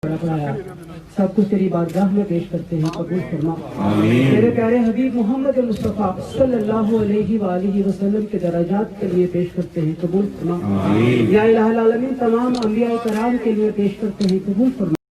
सब कुछ तेरी बारगाह में पेश करते हैं, कबूल फरमा। मेरे प्यारे हबीब मोहम्मद मुस्तफ़ा सल्लल्लाहु अलैहि वसल्लम के दराजात के लिए पेश करते हैं, कबूल फरमा। या इलाहुल आलमीन तमाम अंबिया कराम के लिए पेश करते हैं, कबूल फरमा।